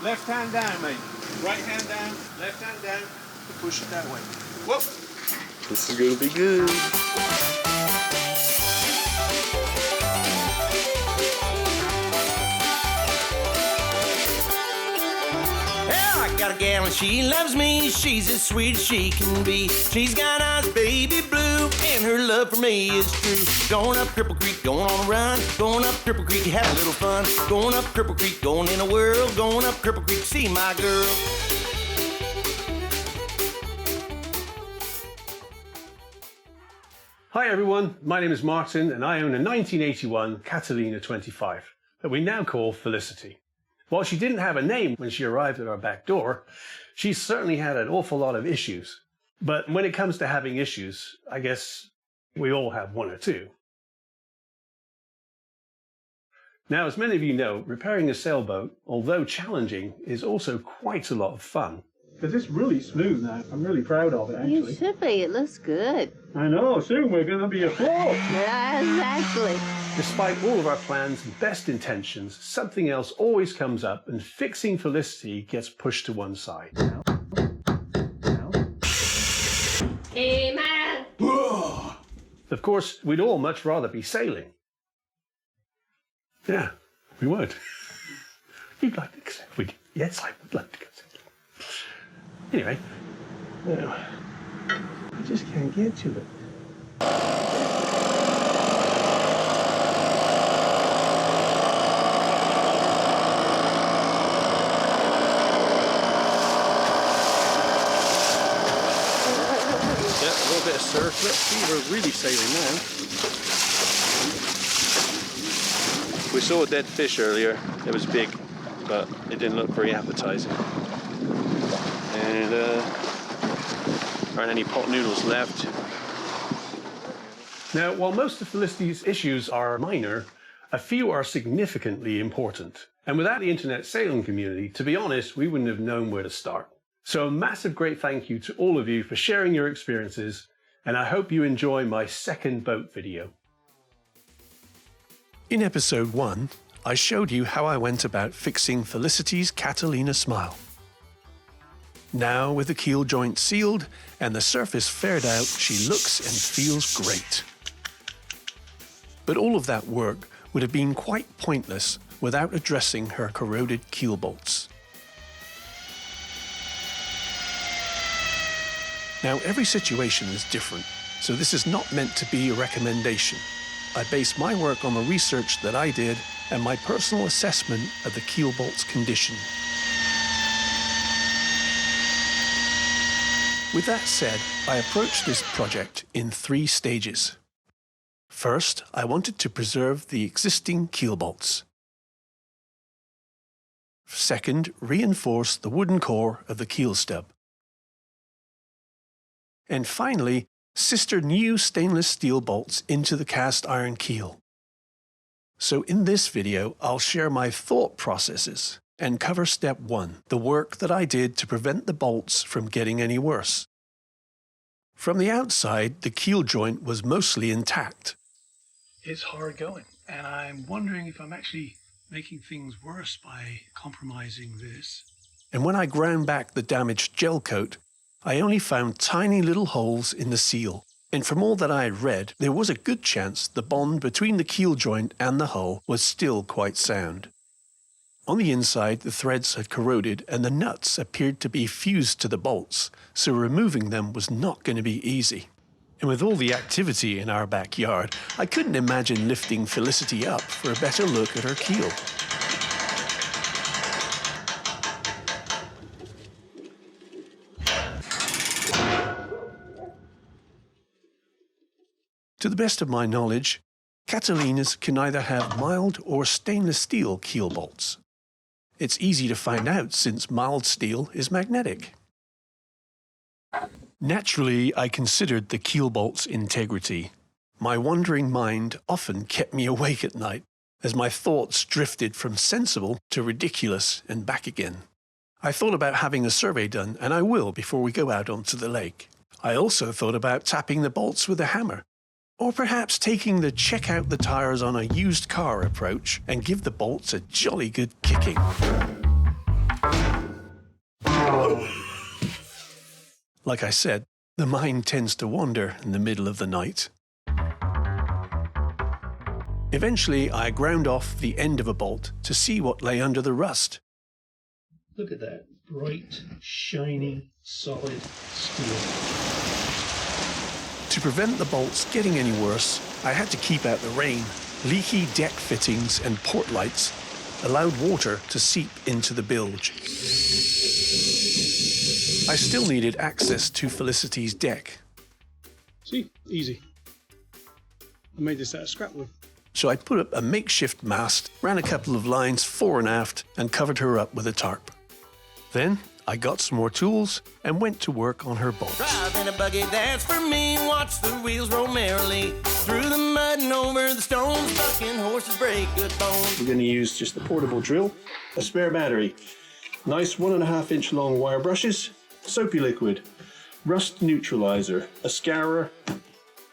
Left hand down, mate. Right hand down, left hand down. Push it that way. Whoop. This is gonna be good. I got a gal and she loves me. She's as sweet as she can be. She's got eyes baby blue, and her love for me is true. Going up Cripple Creek, going on a run. Going up Cripple Creek, have a little fun. Going up Cripple Creek, going in a whirl. Going up Cripple Creek, see my girl. Hi everyone, my name is Martin and I own a 1981 Catalina 25 that we now call Felicity. While she didn't have a name when she arrived at our back door, she certainly had an awful lot of issues. But when it comes to having issues, I guess we all have one or two. Now, as many of you know, repairing a sailboat, although challenging, is also quite a lot of fun. Because it's really smooth now. I'm really proud of it, actually. You should be. It looks good. I know. Soon we're going to be afloat. Yeah, exactly. Despite all of our plans and best intentions, something else always comes up and fixing Felicity gets pushed to one side. Amen. Of course, we'd all much rather be sailing. Yeah, we would. You'd like to go sailing? Would you? Yes, I would like to go sailing. Anyway, no, I just can't get to it. Yeah, a little bit of surf. Let's see, we're really sailing now. We saw a dead fish earlier. It was big, but it didn't look very appetizing. And aren't any pot noodles left. Now, while most of Felicity's issues are minor, a few are significantly important. And without the internet sailing community, to be honest, we wouldn't have known where to start. So a massive great thank you to all of you for sharing your experiences, and I hope you enjoy my second boat video. In episode 1, I showed you how I went about fixing Felicity's Catalina Smile. Now, with the keel joint sealed and the surface faired out, she looks and feels great. But all of that work would have been quite pointless without addressing her corroded keel bolts. Now, every situation is different, so this is not meant to be a recommendation. I base my work on the research that I did and my personal assessment of the keel bolt's condition. With that said, I approached this project in 3 stages. First, I wanted to preserve the existing keel bolts. Second, reinforce the wooden core of the keel stub. And finally, sister new stainless steel bolts into the cast iron keel. So in this video, I'll share my thought processes and cover step 1, the work that I did to prevent the bolts from getting any worse. From the outside, the keel joint was mostly intact. It's hard going, and I'm wondering if I'm actually making things worse by compromising this. And when I ground back the damaged gel coat, I only found tiny little holes in the seal. And from all that I had read, there was a good chance the bond between the keel joint and the hull was still quite sound. On the inside, the threads had corroded and the nuts appeared to be fused to the bolts, so removing them was not going to be easy. And with all the activity in our backyard, I couldn't imagine lifting Felicity up for a better look at her keel. To the best of my knowledge, Catalinas can either have mild or stainless steel keel bolts. It's easy to find out since mild steel is magnetic. Naturally, I considered the keel bolt's integrity. My wandering mind often kept me awake at night, as my thoughts drifted from sensible to ridiculous and back again. I thought about having a survey done, and I will before we go out onto the lake. I also thought about tapping the bolts with a hammer, or perhaps taking the check out the tires on a used car approach and give the bolts a jolly good kicking. Like I said, the mind tends to wander in the middle of the night. Eventually, I ground off the end of a bolt to see what lay under the rust. Look at that bright, shiny, solid steel. To prevent the bolts getting any worse, I had to keep out the rain. Leaky deck fittings and port lights allowed water to seep into the bilge. I still needed access to Felicity's deck. See, easy. I made this out of scrap wood. So I put up a makeshift mast, ran a couple of lines fore and aft, and covered her up with a tarp. Then I got some more tools and went to work on her bolts. Drive in a buggy, that's for me. Watch the wheels roll merrily through the mud and over the stones. Bucking horses break good bones. We're going to use just the portable drill, a spare battery, nice 1.5 inch long wire brushes, soapy liquid, rust neutralizer, a scourer,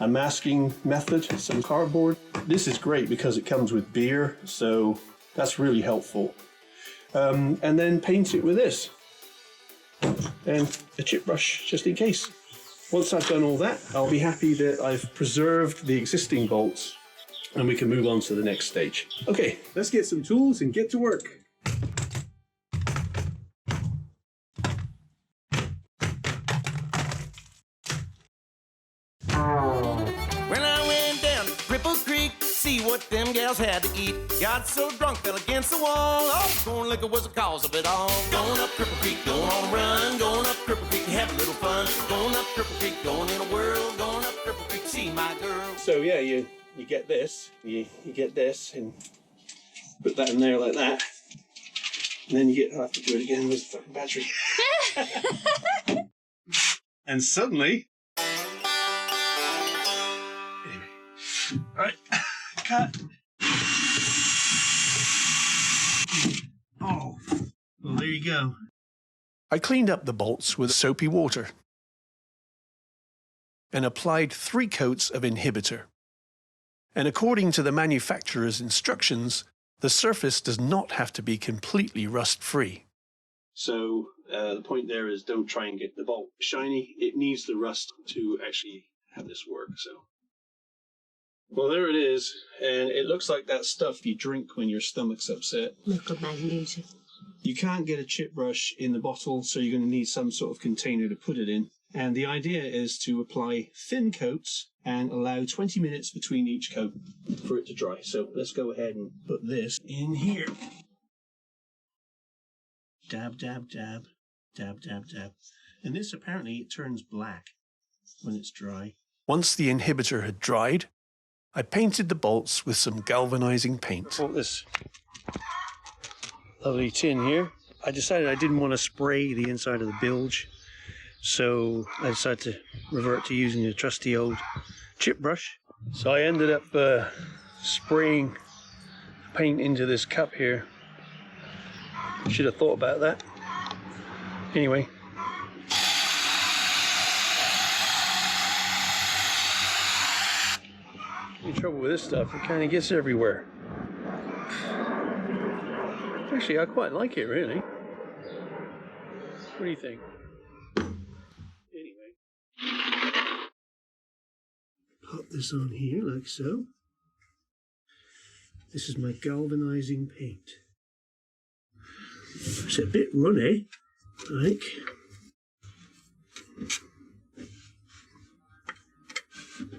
a masking method, some cardboard. This is great because it comes with beer, so that's really helpful. And then paint it with this. And a chip brush, just in case. Once I've done all that, I'll be happy that I've preserved the existing bolts and we can move on to the next stage. Okay, let's get some tools and get to work. When I went down to Cripple Creek, see what them gals had to eat. Got so drunk, fell against the wall. Oh, corn liquor was the cause of it all. Going up Cripple Creek, going on a run. Going up Cripple Creek, have a little fun. Going up Cripple Creek, going in a whirl. Going up Cripple Creek, see my girl. So yeah, you get this, you get this, and put that in there like that. And then you get, I have to do it again with the fucking battery. And suddenly... Right, cut. Oh, well, there you go. I cleaned up the bolts with soapy water and applied 3 coats of inhibitor. And according to the manufacturer's instructions, the surface does not have to be completely rust-free. So the point there is don't try and get the bolt shiny. It needs the rust to actually have this work, so... Well, there it is, and it looks like that stuff you drink when your stomach's upset. Look at magnesia. You can't get a chip brush in the bottle, so you're going to need some sort of container to put it in. And the idea is to apply thin coats and allow 20 minutes between each coat for it to dry. So let's go ahead and put this in here. Dab, dab, dab, dab, dab, dab. And this apparently it turns black when it's dry. Once the inhibitor had dried, I painted the bolts with some galvanizing paint. I bought this lovely tin here. I decided I didn't want to spray the inside of the bilge, so I decided to revert to using the trusty old chip brush. So I ended up spraying paint into this cup here. Should have thought about that. Anyway. The trouble with this stuff, it kind of gets everywhere. Actually, I quite like it, really. What do you think? Anyway. Pop this on here, like so. This is my galvanizing paint. It's a bit runny, like.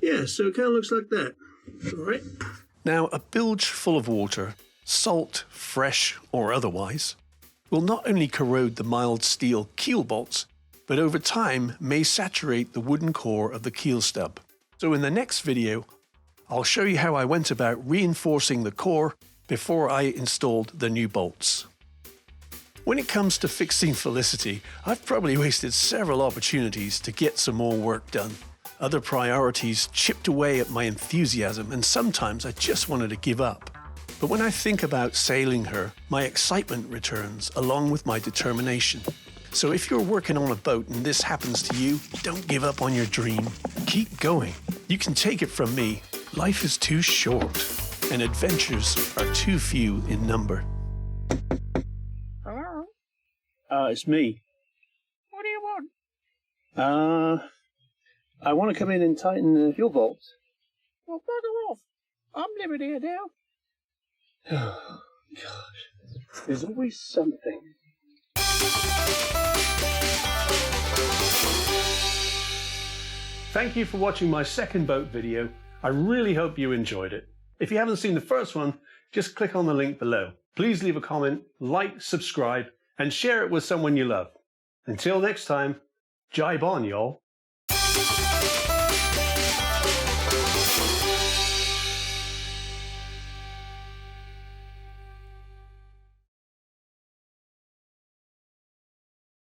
Yeah, so it kind of looks like that. All right. Now, a bilge full of water, salt, fresh or otherwise, will not only corrode the mild steel keel bolts, but over time may saturate the wooden core of the keel stub. So in the next video, I'll show you how I went about reinforcing the core before I installed the new bolts. When it comes to fixing Felicity, I've probably wasted several opportunities to get some more work done. Other priorities chipped away at my enthusiasm, and sometimes I just wanted to give up. But when I think about sailing her, my excitement returns along with my determination. So if you're working on a boat and this happens to you, don't give up on your dream. Keep going. You can take it from me. Life is too short, and adventures are too few in number. Hello? It's me. What do you want? I want to come in and tighten the fuel bolts. Well, bugger off. I'm living here now. Oh, gosh. There's always something. Thank you for watching my second boat video. I really hope you enjoyed it. If you haven't seen the first one, just click on the link below. Please leave a comment, like, subscribe, and share it with someone you love. Until next time, jibe on, y'all.